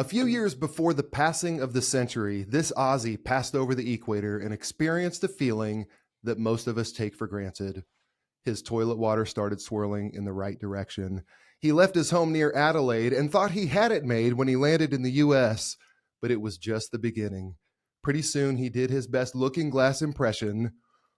A few years before the passing of the century, this Aussie passed over the equator and experienced a feeling that most of us take for granted. His toilet water started swirling in the right direction. He left his home near Adelaide and thought he had it made when he landed in the U.S., but it was just the beginning. Pretty soon, he did his best looking-glass impression.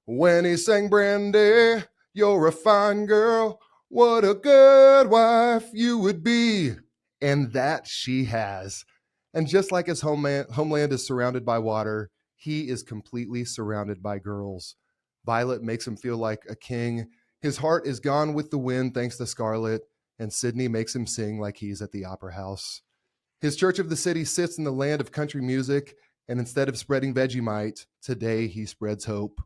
When he sang, "Brandy, you're a fine girl. What a good wife you would be." And that she has. And just like his homeland is surrounded by water, he is completely surrounded by girls. Violet makes him feel like a king. His heart is gone with the wind thanks to Scarlett, and Sydney makes him sing like he's at the opera house. His church of the city sits in the land of country music, and instead of spreading Vegemite, today he spreads hope.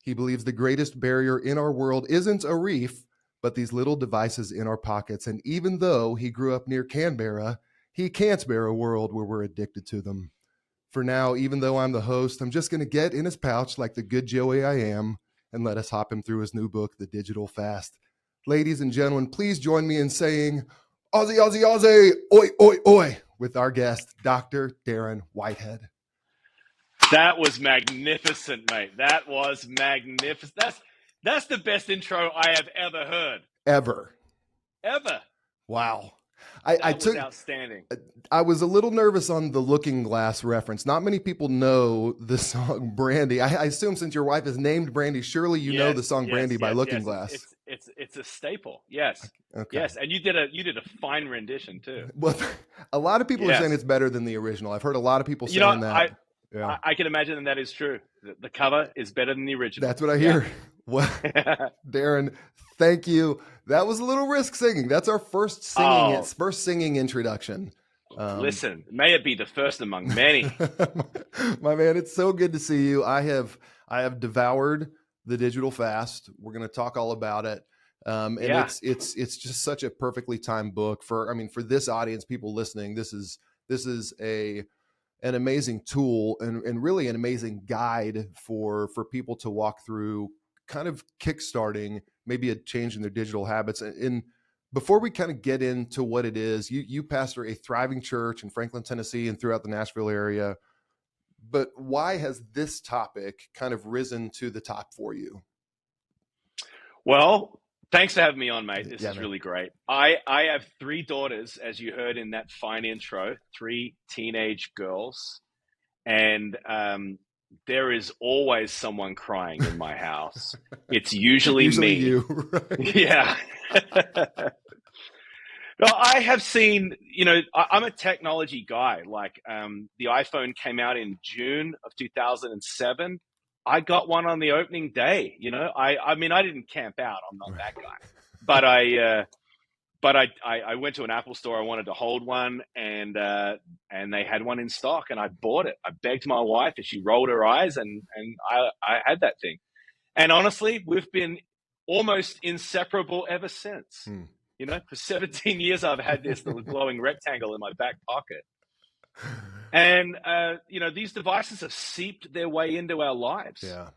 He believes the greatest barrier in our world isn't a reef, but these little devices in our pockets. And even though he grew up near Canberra, he can't bear a world where we're addicted to them. For now, even though I'm the host, I'm just going to get in his pouch like the good Joey I am and let us hop him through his new book, The Digital Fast. Ladies and gentlemen, please join me in saying, Aussie, Aussie, Aussie, oi, oi, oi, with our guest, Dr. Darren Whitehead. That was magnificent, mate. That was magnificent. That's the best intro I have ever heard. Ever. That Wow. was outstanding. I was a little nervous on the Looking Glass reference. Not many people know the song Brandy. I assume since your wife is named Brandy, surely you know the song Brandy by Looking Glass. It's a staple. Yes. Okay. Yes. And you did a fine rendition too. Well, a lot of people are saying it's better than the original. I've heard a lot of people saying that. I can imagine that is true. The cover is better than the original. That's what I hear. Well, Darren, thank you. That was a little risk singing. That's our first singing introduction. Listen, may it be the first among many. My man, it's so good to see you. I have devoured The Digital Fast. We're going to talk all about it. It's just such a perfectly timed book for this audience, people listening. This is an amazing tool and really an amazing guide for people to walk through, kind of kickstarting maybe a change in their digital habits. And before we kind of get into what it is, you pastor a thriving church in Franklin, Tennessee, and throughout the Nashville area. But why has this topic kind of risen to the top for you? Well, thanks for having me on, mate. This is really great. I have 3 daughters, as you heard in that fine intro, 3 teenage girls. And there is always someone crying in my house. It's usually me. You, right? Yeah. No, I have seen, I'm a technology guy. Like the iPhone came out in June of 2007. I got one on the opening day. I didn't camp out. I'm not that guy, but I went to an Apple store. I wanted to hold one, and they had one in stock, and I bought it. I begged my wife, and she rolled her eyes, and I had that thing. And honestly, we've been almost inseparable ever since. For 17 years, I've had this little glowing rectangle in my back pocket. And, these devices have seeped their way into our lives. Yeah.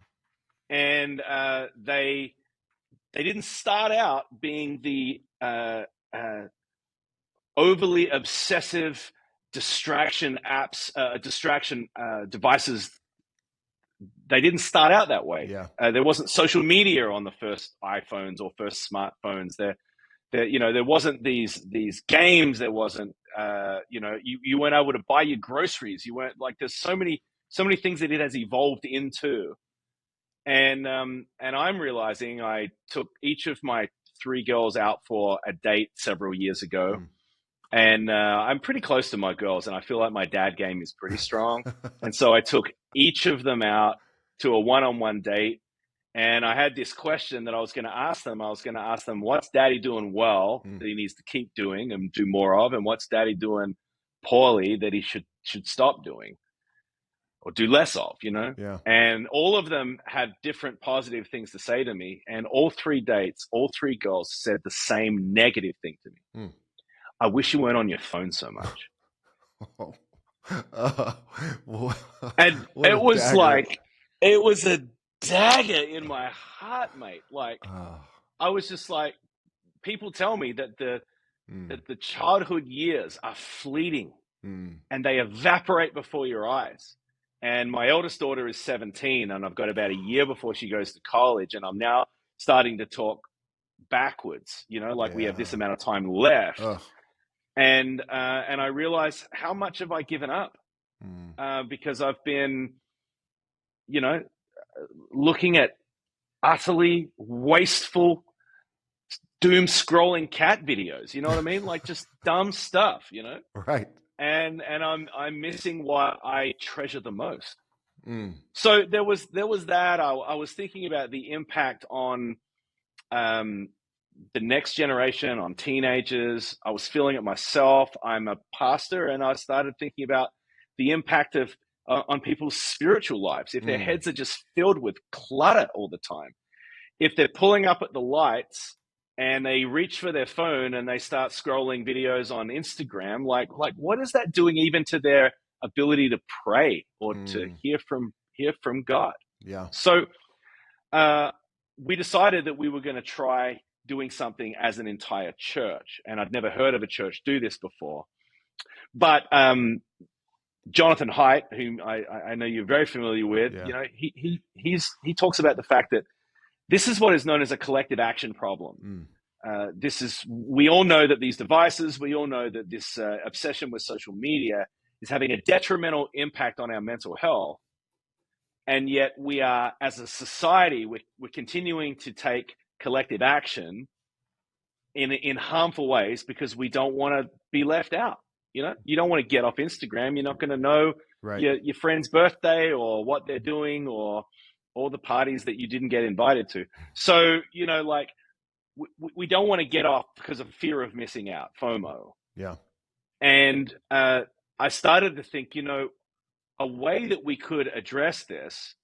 And they didn't start out being the overly obsessive distraction devices. They didn't start out that way. Yeah. There wasn't social media on the first iPhones or first smartphones. There wasn't these games. There wasn't, you weren't able to buy your groceries. You weren't there's so many things that it has evolved into. And I'm realizing I took each of my 3 girls out for a date several years ago. And I'm pretty close to my girls, and I feel like my dad game is pretty strong. And so I took each of them out to a one-on-one date. And I had this question that I was going to ask them. I was going to ask them, what's daddy doing well that he needs to keep doing and do more of? And what's daddy doing poorly that he should stop doing or do less of, Yeah. And all of them had different positive things to say to me. And all 3 dates, all 3 girls said the same negative thing to me. I wish you weren't on your phone so much. And it was dagger. It was a dagger in my heart, mate. I was just like, people tell me that the childhood years are fleeting. and they evaporate before your eyes. And my eldest daughter is 17, and I've got about a year before she goes to college, and I'm now starting to talk backwards, like we have this amount of time left. Ugh. And I realize how much have I given up because I've been, looking at utterly wasteful, doom scrolling cat videos. You know what I mean? Like just dumb stuff, Right. And I'm missing what I treasure the most. So there was that. I was thinking about the impact on the next generation, on teenagers. I was feeling it myself. I'm a pastor, and I started thinking about the impact of on people's spiritual lives. If their heads are just filled with clutter all the time, if they're pulling up at the lights and they reach for their phone and they start scrolling videos on Instagram, like what is that doing even to their ability to pray or to hear from God? Yeah. So we decided that we were going to try doing something as an entire church, and I'd never heard of a church do this before. But Jonathan Haidt, whom I know you're very familiar with, he talks about the fact that this is what is known as a collective action problem. We all know that these devices, we all know that this obsession with social media is having a detrimental impact on our mental health. And yet we are, as a society, we're continuing to take collective action in harmful ways because we don't want to be left out. You don't want to get off Instagram. You're not going to know your friend's birthday or what they're doing or all the parties that you didn't get invited to. So, we don't want to get off because of fear of missing out, FOMO. Yeah. And I started to think, a way that we could address this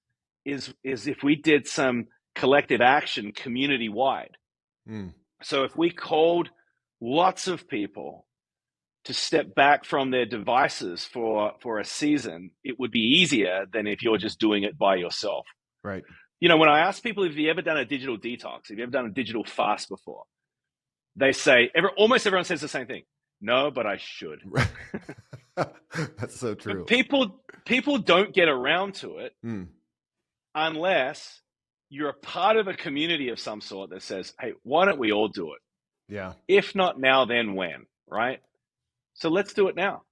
is if we did some collective action community-wide. So if we called lots of people to step back from their devices for a season, it would be easier than if you're just doing it by yourself. Right. When I ask people, have you ever done a digital detox? Have you ever done a digital fast before? They say, almost everyone says the same thing. No, but I should. That's so true. But people don't get around to it unless you're a part of a community of some sort that says, hey, why don't we all do it? Yeah. If not now, then when, right? So let's do it now.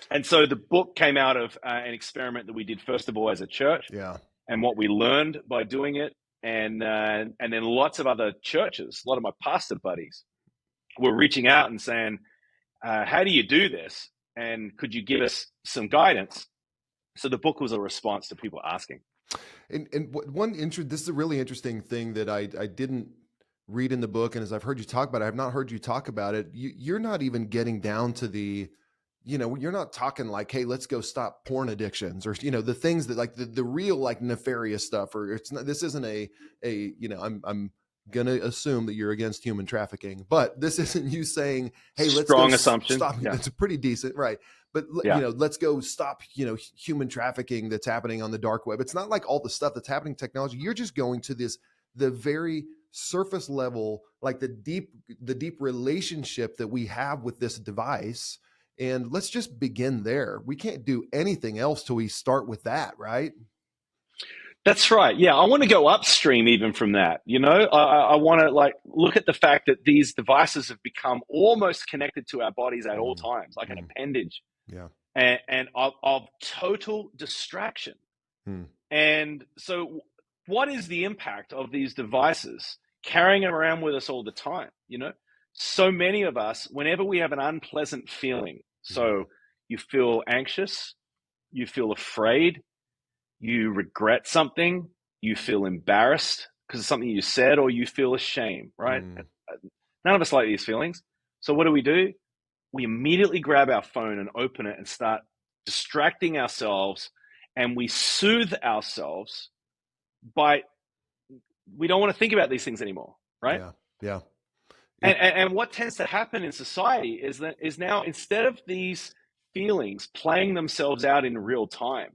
And so the book came out of an experiment that we did, first of all, as a church. Yeah. And what we learned by doing it. And then lots of other churches, a lot of my pastor buddies were reaching out and saying, how do you do this? And could you give us some guidance? So the book was a response to people asking. And this is a really interesting thing that I didn't read in the book. And as I've heard you talk about it, I've not heard you talk about it. You're not even getting down to the, you're not talking like, hey, let's go stop porn addictions or, the things that like the real like nefarious stuff, or it's not, this isn't I'm going to assume that you're against human trafficking, but this isn't you saying, hey, let's strong go assumption. Stop. Yeah. It's a pretty decent, right. But let's go stop, human trafficking that's happening on the dark web. It's not like all the stuff that's happening in technology. You're just going to the very surface level, like the deep relationship that we have with this device. And let's just begin there. We can't do anything else till we start with that, right? That's right. Yeah, I want to go upstream even from that. I want to look at the fact that these devices have become almost connected to our bodies at all times, like an appendage. Yeah. And of total distraction. And so what is the impact of these devices carrying them around with us all the time? So many of us, whenever we have an unpleasant feeling, so you feel anxious, you feel afraid, you regret something, you feel embarrassed because of something you said, or you feel ashamed, right? None of us like these feelings. So what do? We immediately grab our phone and open it and start distracting ourselves, and we soothe ourselves we don't want to think about these things anymore, right? Yeah. And what tends to happen in society is now, instead of these feelings playing themselves out in real time,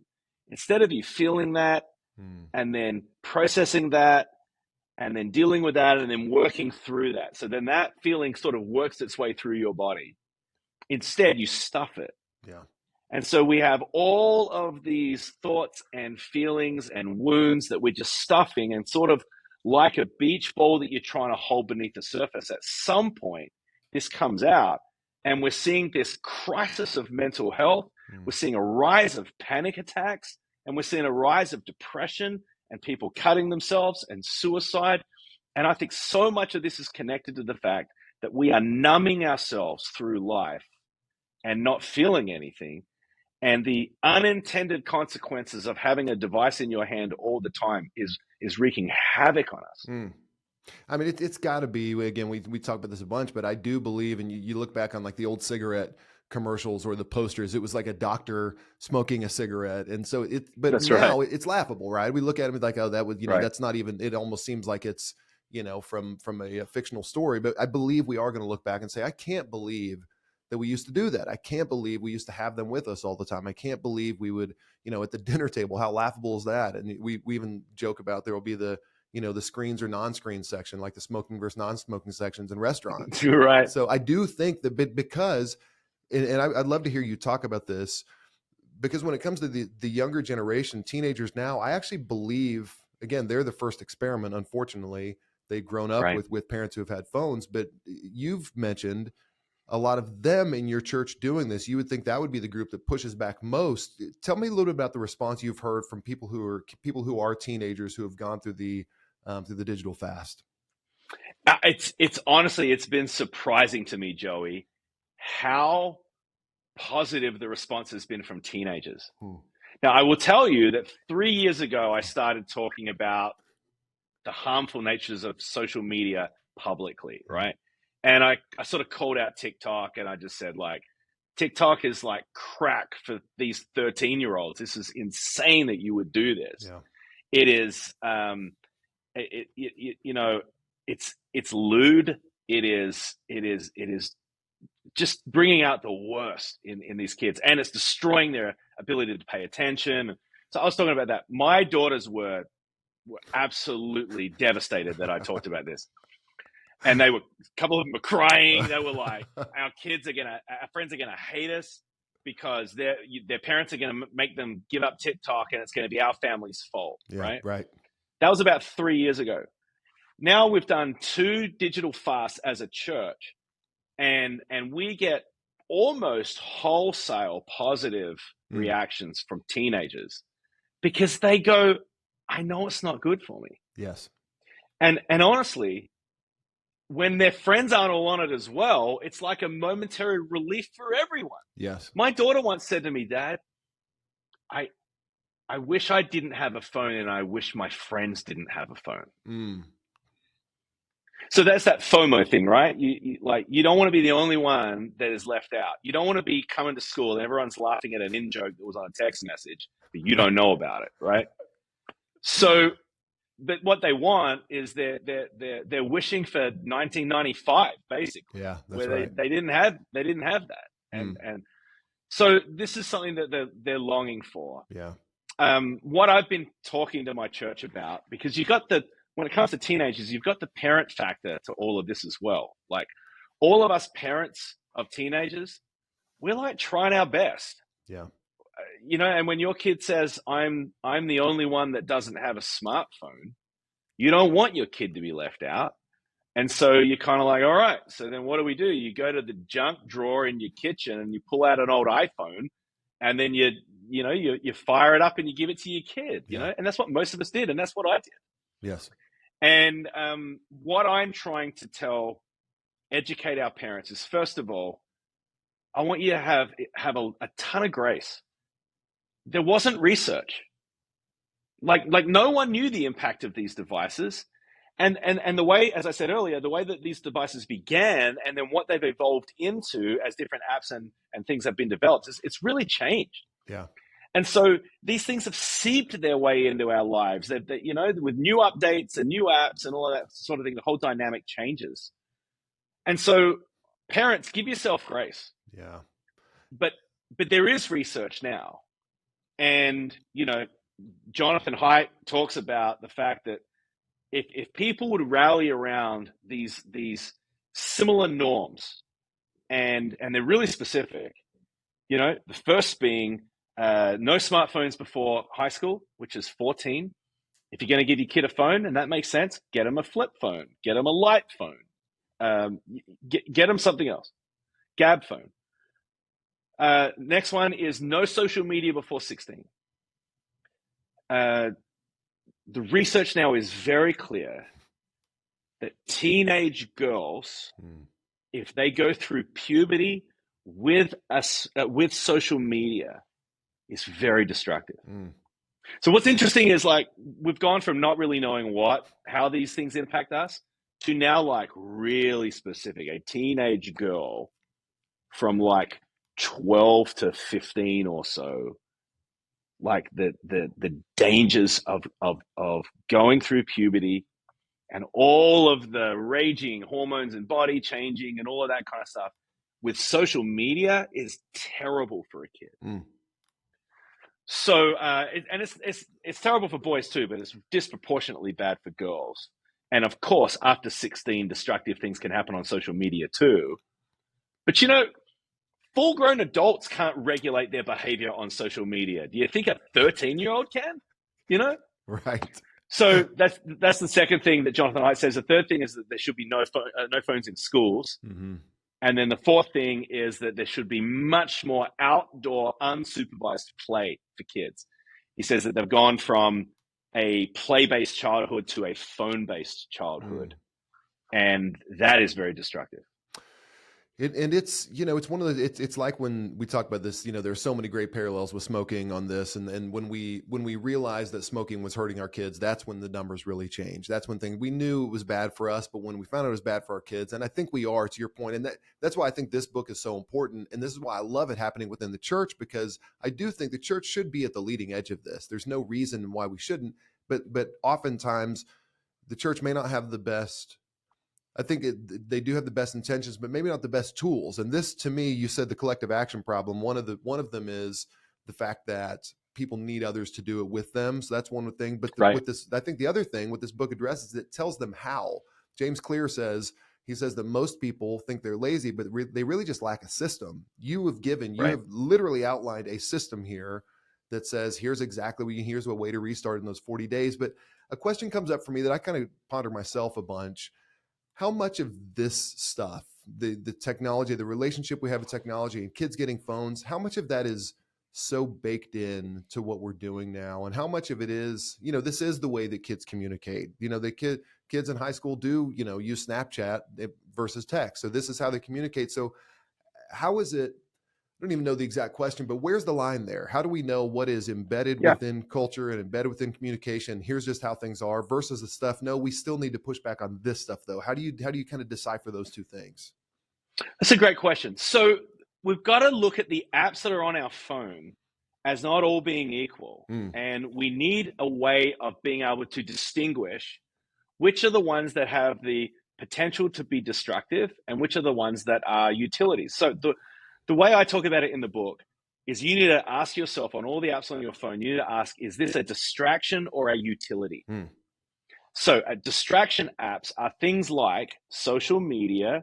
instead of you feeling that and then processing that and then dealing with that and then working through that, so then that feeling sort of works its way through your body. Instead, you stuff it. Yeah. And so we have all of these thoughts and feelings and wounds that we're just stuffing, and sort of like a beach ball that you're trying to hold beneath the surface. At some point, this comes out, and we're seeing this crisis of mental health. We're seeing a rise of panic attacks, and we're seeing a rise of depression and people cutting themselves and suicide. And I think so much of this is connected to the fact that we are numbing ourselves through life and not feeling anything. And the unintended consequences of having a device in your hand all the time is wreaking havoc on us. I mean, it's got to be, again, we talk about this a bunch, but I do believe, and you look back on like the old cigarette commercials or the posters, it was like a doctor smoking a cigarette. And so but That's now right. it's laughable, right? We look at it like, oh, that would, Right. that's not even, it almost seems like it's, from a fictional story. But I believe we are going to look back and say, I can't believe that we used to do that. I can't believe we used to have them with us all the time. I can't believe we would, at the dinner table, how laughable is that? And we even joke about there will be the screens or non-screen section, like the smoking versus non-smoking sections in restaurants. Right. So I do think that because, and I'd love to hear you talk about this, because when it comes to the younger generation, teenagers now, I actually believe, again, they're the first experiment. Unfortunately, they've grown up Right. with parents who have had phones, but you've mentioned a lot of them in your church doing this. You would think that would be the group that pushes back most. Tell me a little bit about the response you've heard from people who are teenagers who have gone through the digital fast. It's honestly, it's been surprising to me, Joey, how positive the response has been from teenagers. Now, I will tell you that 3 years ago, I started talking about the harmful natures of social media publicly, right? And I sort of called out TikTok, and I just said, like, TikTok is like crack for these 13-year-olds. This is insane that you would do this. Yeah. It is, it's lewd. It is just bringing out the worst in these kids, and it's destroying their ability to pay attention. So I was talking about that. My daughters were absolutely devastated that I talked about this. And a couple of them were crying. They were like, our friends are gonna hate us because their parents are gonna make them give up TikTok, and it's gonna be our family's fault, right? Right. That was about 3 years ago. Now we've done 2 digital fasts as a church, and we get almost wholesale positive reactions from teenagers because they go, I know it's not good for me. Yes. And honestly, when their friends aren't all on it as well, it's like a momentary relief for everyone. Yes. My daughter once said to me, Dad, I wish I didn't have a phone, and I wish my friends didn't have a phone. So that's that FOMO thing, right? You don't want to be the only one that is left out. You don't want to be coming to school and everyone's laughing at an in-joke that was on a text message, but you don't know about it, right? So, but what they want is they're wishing for 1995, basically. Yeah, that's where right. They didn't have that, and so this is something that they're longing for. Yeah. What I've been talking to my church about, because when it comes to teenagers, you've got the parent factor to all of this as well. Like, all of us parents of teenagers, we're like trying our best. Yeah. And when your kid says, I'm the only one that doesn't have a smartphone, you don't want your kid to be left out. And so you're kind of like, all right, so then what do? You go to the junk drawer in your kitchen and you pull out an old iPhone, and then you fire it up and you give it to your kid, and that's what most of us did. And that's what I did. Yes. And what I'm trying to educate our parents is, first of all, I want you to have a ton of grace. There wasn't research. Like no one knew the impact of these devices. And the way, as I said earlier, the way that these devices began and then what they've evolved into as different apps and things have been developed, it's really changed. Yeah. And so these things have seeped their way into our lives. That with new updates and new apps and all of that sort of thing, the whole dynamic changes. And so, parents, give yourself grace. Yeah. But there is research now, and Jonathan Haidt talks about the fact that if people would rally around these similar norms, and they're really specific, The first being no smartphones before high school, which is 14. If you're going to give your kid a phone, and that makes sense, get them a flip phone, get them a light phone, get them something else, Gab phone. Next one is no social media before 16. The research now is very clear that teenage girls, if they go through puberty with social media, is very destructive. So what's interesting is like we've gone from not really knowing how these things impact us to now like really specific. A teenage girl from like 12 to 15 or so, like the dangers of going through puberty and all of the raging hormones and body changing and all of that kind of stuff with social media is terrible for a kid. So, it's terrible for boys too, but it's disproportionately bad for girls. And of course, after 16, destructive things can happen on social media too. But full-grown adults can't regulate their behavior on social media. Do you think a 13-year-old can? Right. So that's the second thing that Jonathan Haidt says. The third thing is that there should be no phones in schools. And then the fourth thing is that there should be much more outdoor, unsupervised play for kids. He says that they've gone from a play-based childhood to a phone-based childhood. And that is very destructive. And it's, it's one of the, it's like when we talk about this, there's so many great parallels with smoking on this. And when we realized that smoking was hurting our kids, that's when the numbers really changed. That's when we knew it was bad for us, but when we found out it was bad for our kids, and I think we are, to your point, and that's why I think this book is so important. And this is why I love it happening within the church, because I do think the church should be at the leading edge of this. There's no reason why we shouldn't, but oftentimes the church may not have the best. I think they do have the best intentions, but maybe not the best tools. And this, to me, you said the collective action problem. One of them is the fact that people need others to do it with them. So that's one thing. But with this, I think the other thing with this book addresses, it tells them how. James Clear says that most people think they're lazy, but they really just lack a system. You have literally outlined a system here that says, here's a way to restart in those 40 days. But a question comes up for me that I kind of ponder myself a bunch. How much of this stuff, the technology, the relationship we have with technology and kids getting phones, how much of that is so baked in to what we're doing now? And how much of it is, this is the way that kids communicate. The kids in high school do, use Snapchat versus text. So this is how they communicate. So how is it, I don't even know the exact question, but where's the line there? How do we know what is embedded within culture and embedded within communication? Here's just how things are versus the stuff. No, we still need to push back on this stuff though. How do you kind of decipher those two things? That's a great question. So we've got to look at the apps that are on our phone as not all being equal. And we need a way of being able to distinguish which are the ones that have the potential to be destructive and which are the ones that are utilities. So the way I talk about it in the book is you need to ask yourself on all the apps on your phone, you need to ask, is this a distraction or a utility? So distraction apps are things like social media,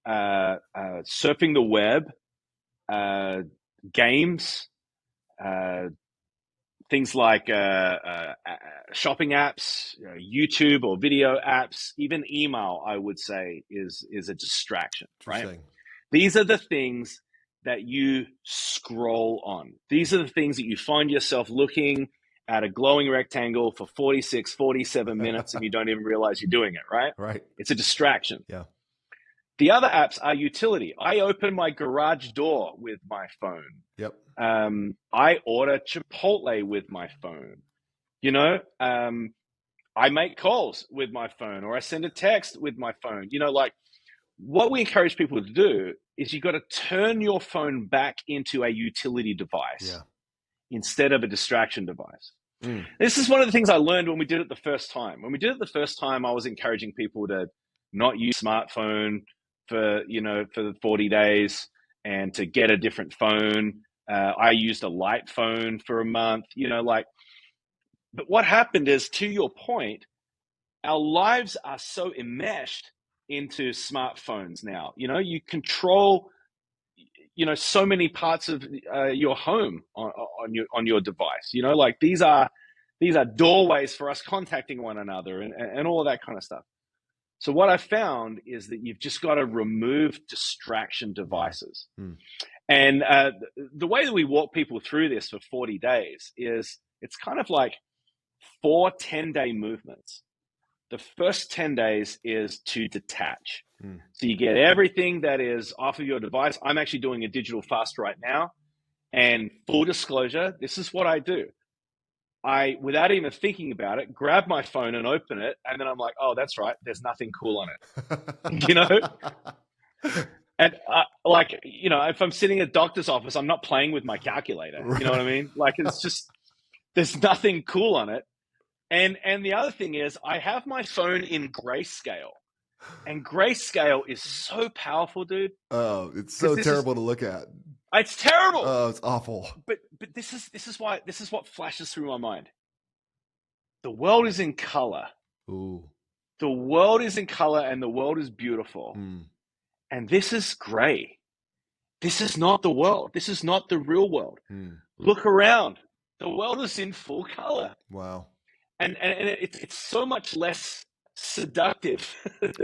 surfing the web, games, things like shopping apps, YouTube or video apps, even email, I would say is a distraction, right? These are the things that you scroll on. These are the things that you find yourself looking at a glowing rectangle for 46, 47 minutes and you don't even realize you're doing it, right? Right. It's a distraction. Yeah. The other apps are utility. I open my garage door with my phone. Yep. I order Chipotle with my phone. I make calls with my phone or I send a text with my phone. What we encourage people to do is you've got to turn your phone back into a utility device instead of a distraction device. This is one of the things I learned when we did it the first time. When we did it the first time, I was encouraging people to not use smartphone for the 40 days and to get a different phone. I used a light phone for a month, but what happened is, to your point, our lives are so enmeshed into smartphones now. You control so many parts of your home on your device. Like these are doorways for us contacting one another and all of that kind of stuff. So what I found is that you've just got to remove distraction devices. Mm. And the way that we walk people through this for 40 days is it's kind of like 4 10-day movements. The first 10 days is to detach. So you get everything that is off of your device. I'm actually doing a digital fast right now. And full disclosure, this is what I do. I, without even thinking about it, grab my phone and open it. And then I'm like, oh, that's right. There's nothing cool on it. And if I'm sitting at a doctor's office, I'm not playing with my calculator. Right. You know what I mean? Like, it's just, there's nothing cool on it. And the other thing is I have my phone in grayscale. And grayscale is so powerful, dude. Oh, it's so terrible to look at. It's terrible. Oh, it's awful. But this is what flashes through my mind. The world is in color. Ooh. The world is in color and the world is beautiful. And this is gray. This is not the world. This is not the real world. Look around. The world is in full color. Wow. And it's so much less seductive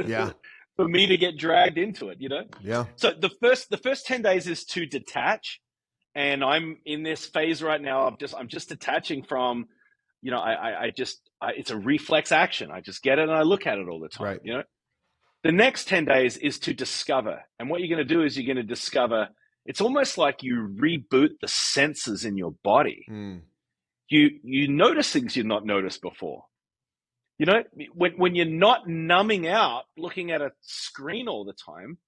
yeah. for me to get dragged into it, Yeah. So the first 10 days is to detach. And I'm in this phase right now of I'm just detaching from, it's a reflex action. I just get it and I look at it all the time, right. The next 10 days is to discover. And what you're going to do is you're going to discover, it's almost like you reboot the senses in your body. You notice things you've not noticed before. When you're not numbing out looking at a screen all the time,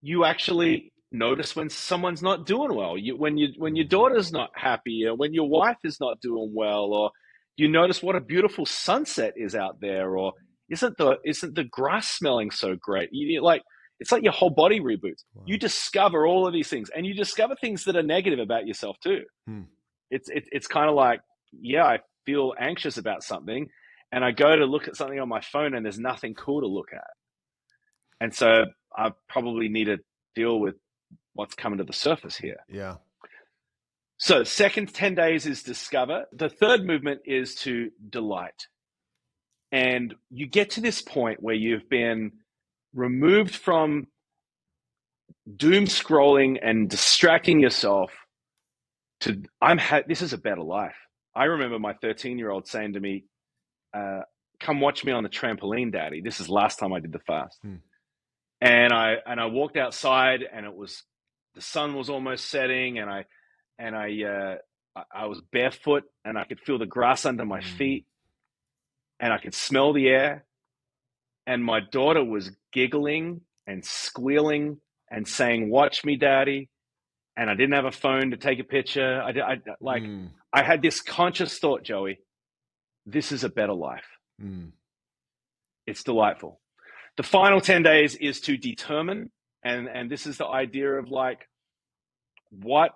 you actually notice when someone's not doing well. When your daughter's not happy, or when your wife is not doing well, or you notice what a beautiful sunset is out there, or isn't the grass smelling so great? It's like your whole body reboots. Wow. You discover all of these things, and you discover things that are negative about yourself too. It's kind of like, I feel anxious about something, and I go to look at something on my phone, and there's nothing cool to look at, and so I probably need to deal with what's coming to the surface here. Yeah. So second 10 days is discover. The third movement is to delight. And you get to this point where you've been removed from doom scrolling and distracting yourself to, this is a better life. I remember my 13-year-old saying to me, come watch me on the trampoline, Daddy. This is last time I did the fast. And I walked outside, and the sun was almost setting, and I was barefoot, and I could feel the grass under my feet, and I could smell the air, and my daughter was giggling and squealing and saying, "Watch me, Daddy." And I didn't have a phone to take a picture. I had this conscious thought, Joey, this is a better life. It's delightful. The final 10 days is to determine, and this is the idea of like, what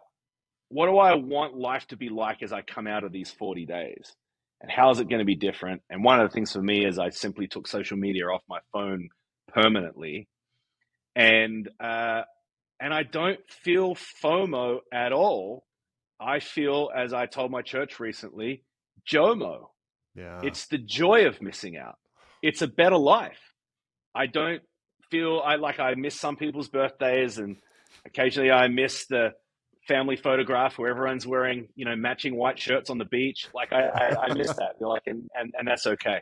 do I want life to be like as I come out of these 40 days? And how is it going to be different? And one of the things for me is I simply took social media off my phone permanently. And I don't feel FOMO at all. I feel, as I told my church recently, JOMO. Yeah. It's the joy of missing out. It's a better life. I don't feel I miss some people's birthdays, and occasionally I miss the family photograph where everyone's wearing, matching white shirts on the beach. Like I miss that. And that's okay.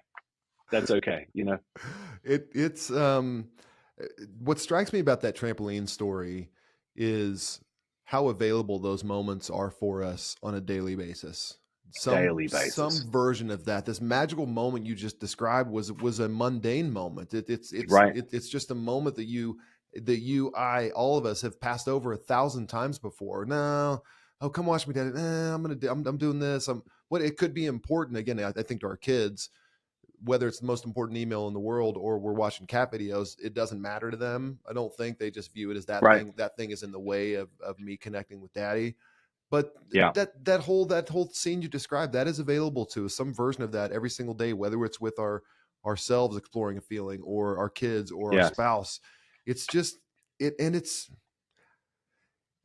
That's okay. It's what strikes me about that trampoline story is how available those moments are for us on a daily basis. Some version of that. This magical moment you just described was a mundane moment. It's right. It's just a moment that all of us have passed over 1,000 times before. No, oh, come watch me, Daddy. I'm doing this. It could be important. Again, I think to our kids, whether it's the most important email in the world or we're watching cat videos, it doesn't matter to them. I don't think they just view it as that thing. That thing is in the way of me connecting with Daddy. But that whole scene you described, that is available to us, some version of that every single day, whether it's with ourselves exploring a feeling or our kids or our spouse. It's just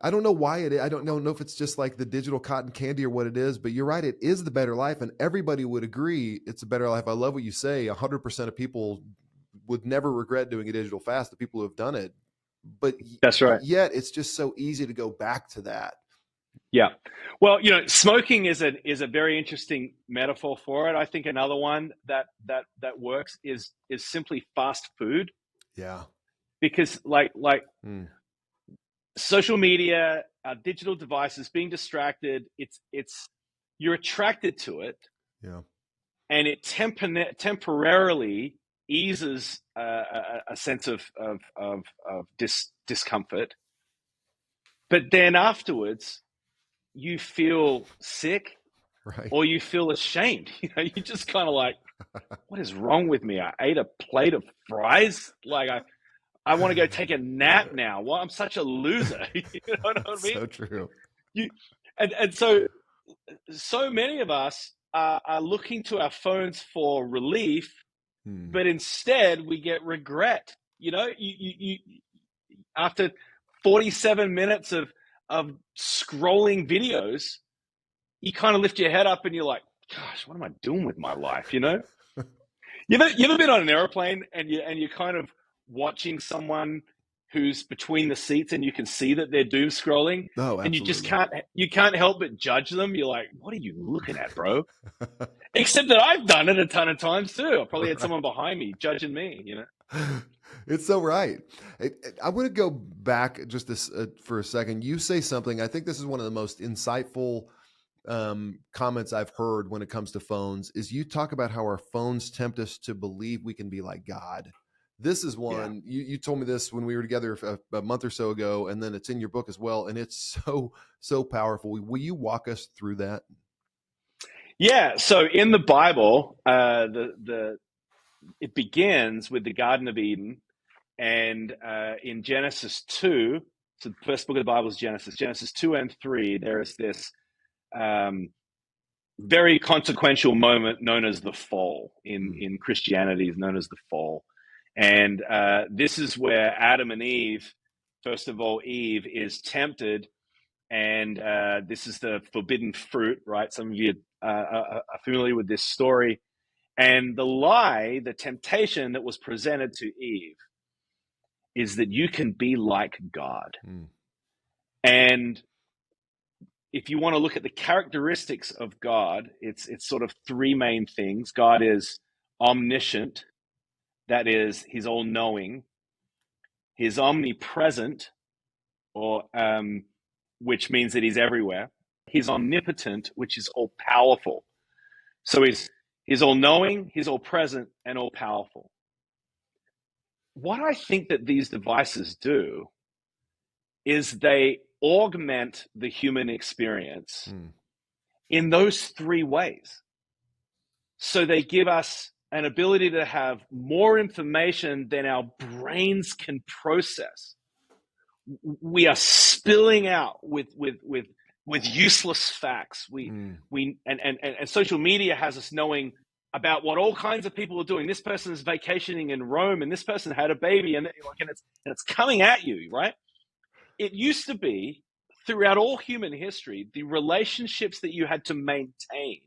I don't know why it is. I don't know if it's just like the digital cotton candy or what it is, but you're right. It is the better life, and everybody would agree it's a better life. I love what you say. 100% of people would never regret doing a digital fast, the people who have done it. But That's right. Yet it's just so easy to go back to that. Yeah. Well, smoking is a very interesting metaphor for it. I think another one that works is simply fast food. Yeah. Because social media, digital devices, being distracted, you're attracted to it. Yeah. And it temporarily eases a sense of discomfort. But then afterwards, you feel sick, right, or you feel ashamed. You just kind of like, what is wrong with me? I ate a plate of fries. Like I want to go take a nap now. Well, I'm such a loser. You know what I mean? So true. And so many of us are looking to our phones for relief, but instead we get regret. You after 47 minutes of scrolling videos, you kind of lift your head up and you're like, gosh, what am I doing with my life? You ever been on an airplane and you're kind of watching someone who's between the seats and you can see that they're doom scrolling, and you just can't help but judge them. You're like, what are you looking at, bro? Except that I've done it a ton of times too. I probably had someone behind me judging me, It's so right. I want to go back just for a second. You say something, I think this is one of the most insightful comments I've heard when it comes to phones, is you talk about how our phones tempt us to believe we can be like God. This is one, you told me this when we were together a month or so ago, and then it's in your book as well. And it's so powerful. Will you walk us through that? Yeah. So in the Bible, it begins with the Garden of Eden, and in Genesis 2, so the first book of the Bible is Genesis 2 and 3, there is this very consequential moment known as the fall. In Christianity is known as the fall. And this is where Adam and Eve, first of all, Eve is tempted, and this is the forbidden fruit, right? Some of you are familiar with this story. And the temptation that was presented to Eve is that you can be like God. And if you want to look at the characteristics of God, it's sort of three main things. God is omniscient, that is, he's all-knowing. He's omnipresent, or which means that he's everywhere. He's omnipotent, which is all-powerful. So he's all-knowing, he's all-present, and all-powerful. What I think that these devices do is they augment the human experience in those three ways. So they give us an ability to have more information than our brains can process. We are spilling out with useless facts. And social media has us knowing about what all kinds of people are doing. This person is vacationing in Rome, and this person had a baby, and it's coming at you, right? It used to be, throughout all human history, the relationships that you had to maintain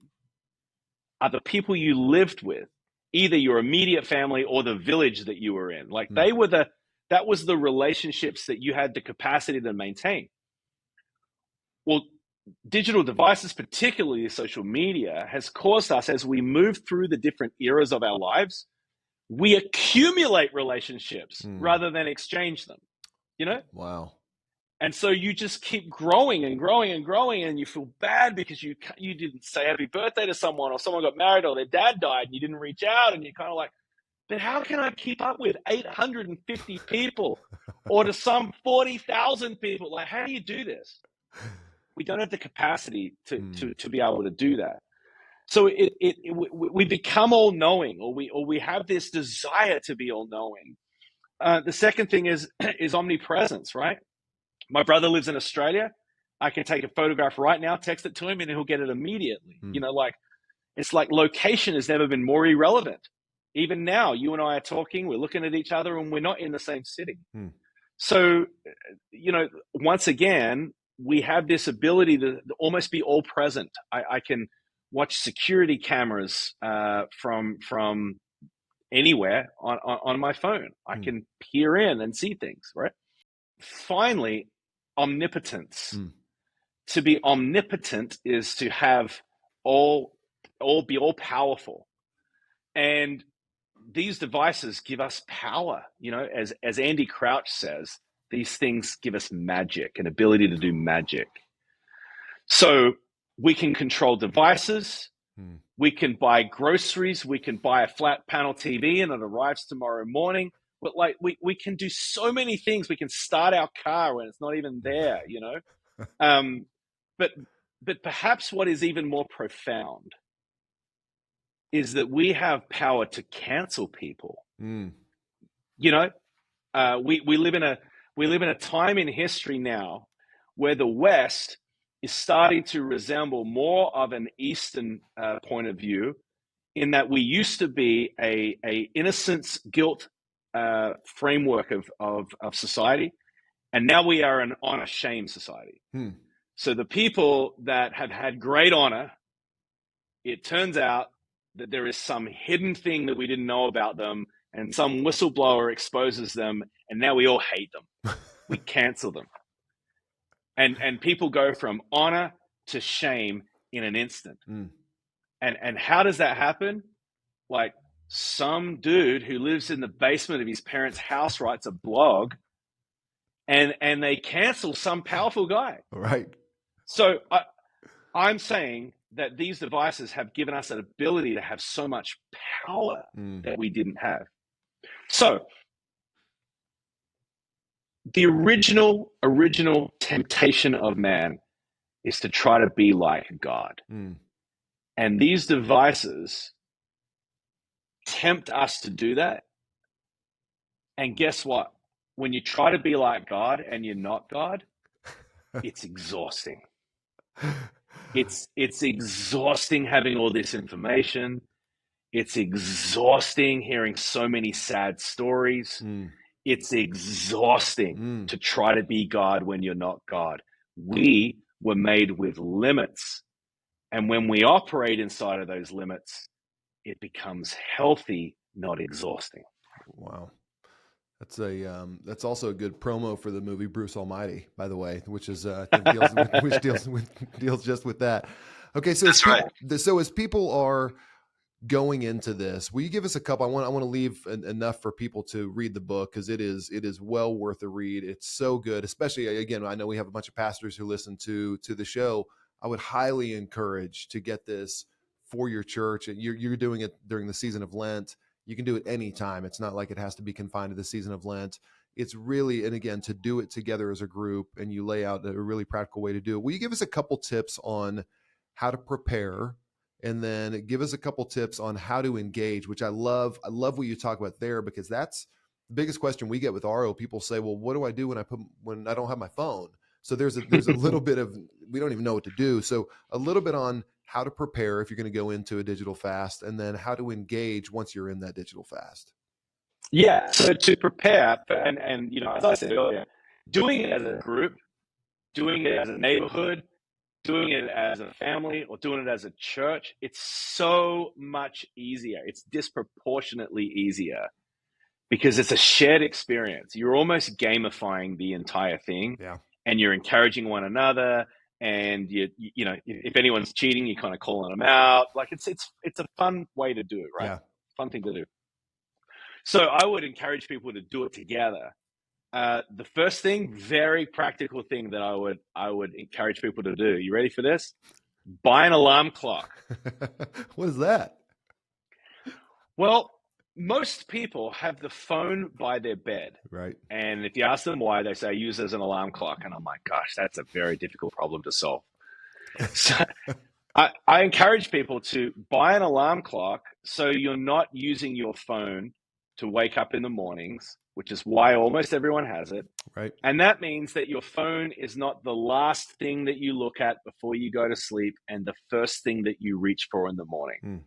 are the people you lived with, either your immediate family or the village that you were in. Like that was the relationships that you had the capacity to maintain. Well, digital devices, particularly social media, has caused us, as we move through the different eras of our lives, we accumulate relationships rather than exchange them, Wow. And so you just keep growing and growing and growing, and you feel bad because you didn't say happy birthday to someone, or someone got married, or their dad died, and you didn't reach out, and you're kind of like, but how can I keep up with 850 people or to some 40,000 people? Like, how do you do this? We don't have the capacity to be able to do that. So we become all knowing, or we have this desire to be all knowing. The second thing is omnipresence, right? My brother lives in Australia. I can take a photograph right now, text it to him, and he'll get it immediately. It's like location has never been more irrelevant. Even now, you and I are talking, we're looking at each other, and we're not in the same city. So, once again, we have this ability to almost be all present. I can watch security cameras from anywhere on my phone. I can peer in and see things, right? Finally, omnipotence. To be omnipotent is to have be all powerful. And these devices give us power. As Andy Crouch says, these things give us magic, an ability to do magic. So we can control devices. We can buy groceries. We can buy a flat panel TV and it arrives tomorrow morning. But we can do so many things. We can start our car when it's not even there, But perhaps what is even more profound is that we have power to cancel people. We live in a time in history now where the West is starting to resemble more of an Eastern point of view, in that we used to be a innocence guilt framework of society, and now we are an honor shame society. So the people that have had great honor, it turns out that there is some hidden thing that we didn't know about them, and some whistleblower exposes them, and now we all hate them. We cancel them. And people go from honor to shame in an instant. And how does that happen? Like, some dude who lives in the basement of his parents' house writes a blog, and they cancel some powerful guy. Right. So I'm saying that these devices have given us an ability to have so much power that we didn't have. So the original temptation of man is to try to be like God. And these devices tempt us to do that. And guess what? When you try to be like God and you're not God, it's exhausting. It's exhausting having all this information. It's exhausting hearing so many sad stories. It's exhausting to try to be God when you're not God. We were made with limits. And when we operate inside of those limits, it becomes healthy, not exhausting. Wow. That's also a good promo for the movie Bruce Almighty, by the way, which is I think deals just with that. Okay, so as people are going into this, will you give us a couple? I want to leave enough for people to read the book, because it is well worth a read. It's so good, especially, again, I know we have a bunch of pastors who listen to the show. I would highly encourage to get this for your church. You're doing it during the season of Lent. You can do it anytime. It's not like it has to be confined to the season of Lent. It's really, and again, to do it together as a group, and you lay out a really practical way to do it. Will you give us a couple tips on how to prepare, and then give us a couple tips on how to engage, which I love what you talk about there, because that's the biggest question we get with Aro. People say, well, what do I do when I don't have my phone? So there's a little bit of, we don't even know what to do. So a little bit on how to prepare if you're going to go into a digital fast, and then how to engage once you're in that digital fast. Yeah. So to prepare, and as I said earlier, doing it as a group, doing it as a neighborhood, doing it as a family, or doing it as a church, it's so much easier. It's disproportionately easier because it's a shared experience. You're almost gamifying the entire thing. Yeah. And you're encouraging one another, and if anyone's cheating, you're kind of calling them out. Like it's a fun way to do it, right? Yeah. Fun thing to do. So I would encourage people to do it together. The first thing, very practical thing that I would encourage people to do. You ready for this? Buy an alarm clock. What is that? Well, most people have the phone by their bed. Right. And if you ask them why, they say, I use it as an alarm clock. And I'm like, gosh, that's a very difficult problem to solve. So I encourage people to buy an alarm clock so you're not using your phone to wake up in the mornings, which is why almost everyone has it. Right. And that means that your phone is not the last thing that you look at before you go to sleep and the first thing that you reach for in the morning.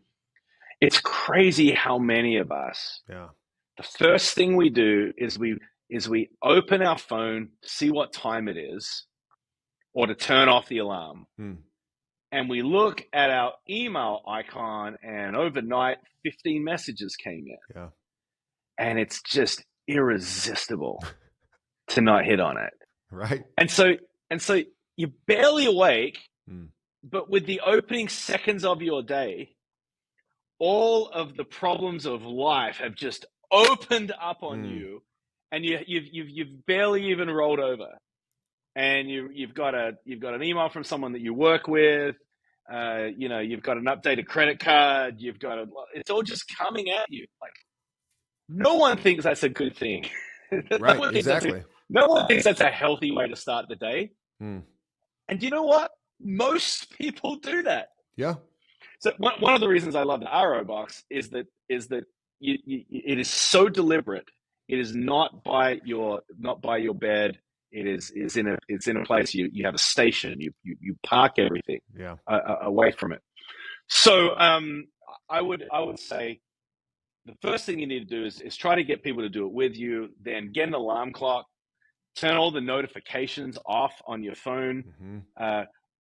It's crazy how many of us, the first thing we do is we is we open our phone, see what time it is, or to turn off the alarm. And we look at our email icon, and overnight 15 messages came in. Yeah. And it's just irresistible to not hit on it. Right. And so you're barely awake, but with the opening seconds of your day, all of the problems of life have just opened up on you, and you've barely even rolled over. And you've got an email from someone that you work with, you've got an updated credit card, it's all just coming at you. Like, no one thinks that's a good thing. Right, exactly. No one thinks that's a healthy way to start the day. And you know what? Most people do that. Yeah. So one of the reasons I love the Aro box is that it is so deliberate. It is not by your bed. It's in a place you have a station. You park everything away from it. So I would say the first thing you need to do is try to get people to do it with you. Then get an alarm clock. Turn all the notifications off on your phone.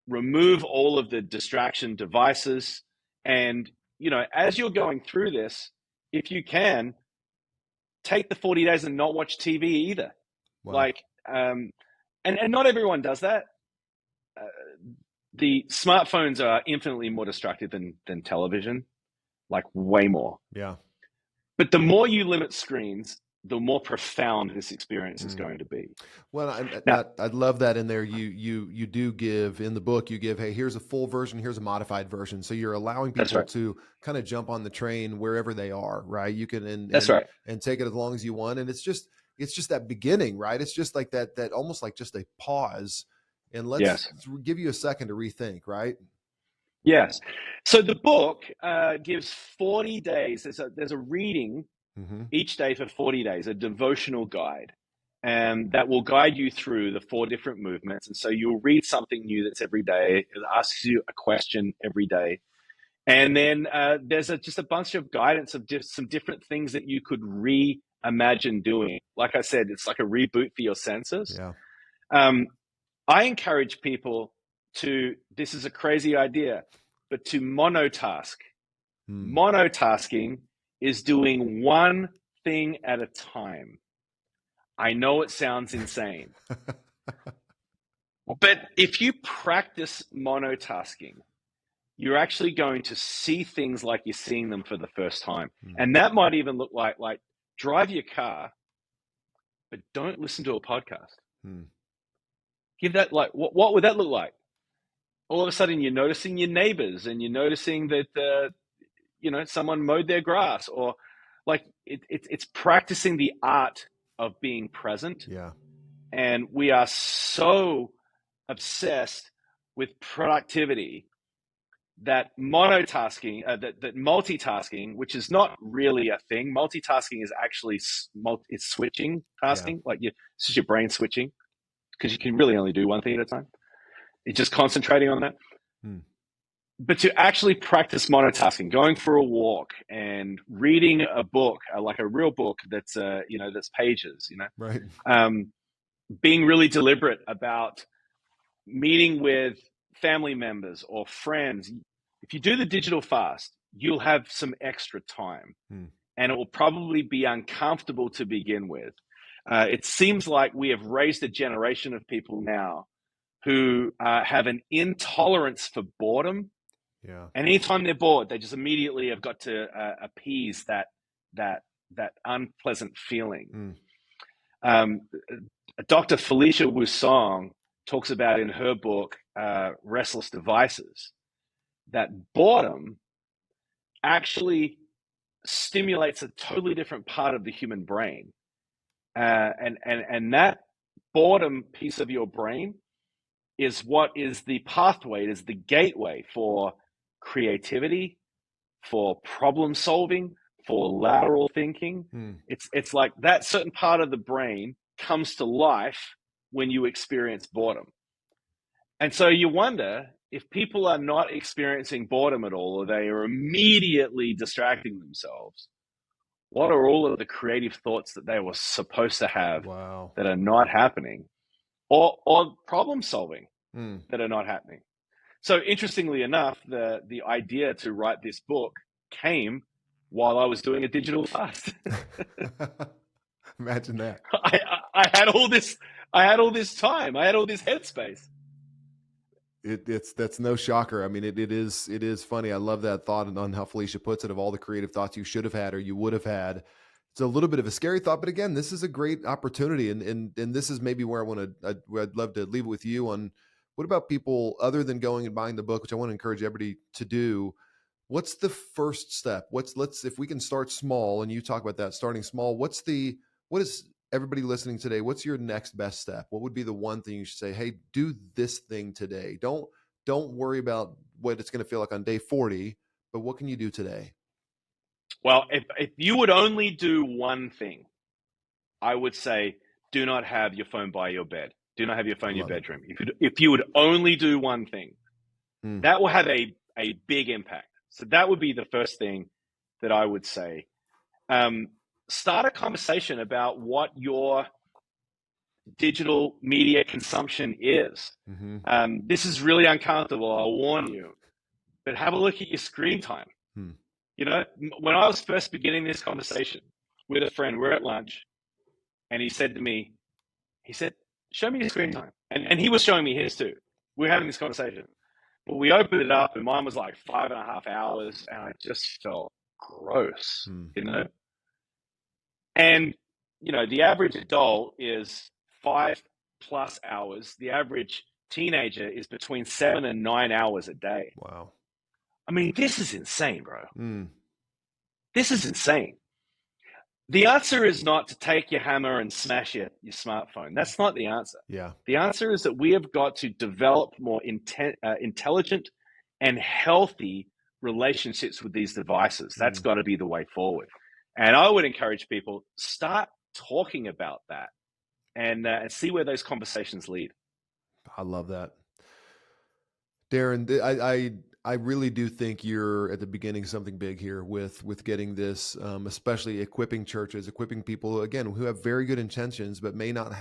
Remove all of the distraction devices. And, as you're going through this, if you can, take the 40 days and not watch TV either. Wow. And not everyone does that. The smartphones are infinitely more destructive than television, like way more. Yeah. But the more you limit screens, the more profound this experience is going to be. Well, I love that in there. You do give in the book, hey, here's a full version, here's a modified version. So you're allowing people to kind of jump on the train wherever they are, right? You can, and take it as long as you want. And it's just that beginning, right? It's just like that almost like just a pause, and let's give you a second to rethink, right? Yes. So the book gives 40 days. There's a reading each day for 40 days, a devotional guide, and that will guide you through the 4 different movements. And so you'll read something new that's every day. It asks you a question every day. And then there's just a bunch of guidance of some different things that you could reimagine doing. Like I said, it's like a reboot for your senses. Yeah. I encourage people this is a crazy idea, but to monotask. Monotasking is doing one thing at a time. I know it sounds insane, but if you practice monotasking, you're actually going to see things like you're seeing them for the first time. And that might even look like drive your car, but don't listen to a podcast. Give that, what would that look like? All of a sudden you're noticing your neighbors, and you're noticing that, someone mowed their grass, or it's practicing the art of being present. Yeah. And we are so obsessed with productivity that monotasking, that multitasking, which is not really a thing. Multitasking is actually it's switching tasking. This is your brain switching, because you can really only do one thing at a time. You're just concentrating on that. But to actually practice monotasking, going for a walk and reading a book, like a real book that's that's pages, right. Being really deliberate about meeting with family members or friends. If you do the digital fast, you'll have some extra time, and it will probably be uncomfortable to begin with. It seems like we have raised a generation of people now who have an intolerance for boredom. Yeah. And anytime they're bored, they just immediately have got to appease that unpleasant feeling. Dr. Felicia Wusong talks about in her book, Restless Devices, that boredom actually stimulates a totally different part of the human brain. And that boredom piece of your brain is what is the pathway, it is the gateway for creativity, for problem solving, for lateral thinking. It's like that certain part of the brain comes to life when you experience boredom. And so you wonder if people are not experiencing boredom at all, or they are immediately distracting themselves, what are all of the creative thoughts that they were supposed to have Wow. that are not happening, or problem solving that are not happening. So interestingly enough, the idea to write this book came while I was doing a digital fast. Imagine that. I had all this time. I had all this headspace. That's no shocker. I mean, it is funny. I love that thought and on how Felicia puts it, of all the creative thoughts you should have had or you would have had. It's a little bit of a scary thought, but again, this is a great opportunity, and this is maybe where I'd love to leave it with you on. What about people other than going and buying the book, which I want to encourage everybody to do? What's the first step? If we can start small, and you talk about that, starting small, what is everybody listening today? What's your next best step? What would be the one thing you should say, hey, do this thing today. Don't worry about what it's going to feel like on day 40, but what can you do today? Well, if you would only do one thing, I would say, do not have your phone by your bed. Do not have your phone in your bedroom. If you would only do one thing, that will have a big impact. So that would be the first thing that I would say. Start a conversation about what your digital media consumption is. This is really uncomfortable, I'll warn you, but have a look at your screen time. You know, when I was first beginning this conversation with a friend, we're at lunch, and he said to me, show me your screen time. And he was showing me his too. We were having this conversation. But we opened it up, and mine was like 5.5 hours, and I just felt gross, you know? And, you know, the average adult is 5+ hours. The average teenager is between 7 and 9 hours a day. Wow. I mean, this is insane, bro. This is insane. The answer is not to take your hammer and smash your smartphone. That's not the answer. Yeah. The answer is that we have got to develop more intelligent and healthy relationships with these devices. That's got to be the way forward. And I would encourage people, start talking about that and see where those conversations lead. I love that. Darren, I really do think you're at the beginning of something big here with getting this, especially equipping churches, equipping people, again, who have very good intentions, but may not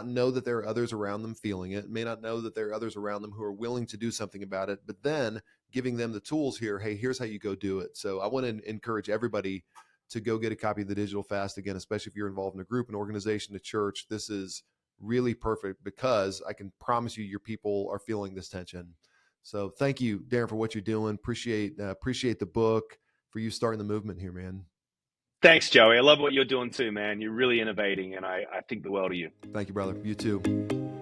know that there are others around them feeling it, may not know that there are others around them who are willing to do something about it, but then giving them the tools here. Hey, here's how you go do it. So I want to encourage everybody to go get a copy of the Digital Fast, again, especially if you're involved in a group, an organization, a church. This is really perfect because I can promise you your people are feeling this tension. So thank you, Darren, for what you're doing. Appreciate the book, for you starting the movement here, man. Thanks, Joey. I love what you're doing too, man. You're really innovating, and I think the world of you. Thank you, brother. You too.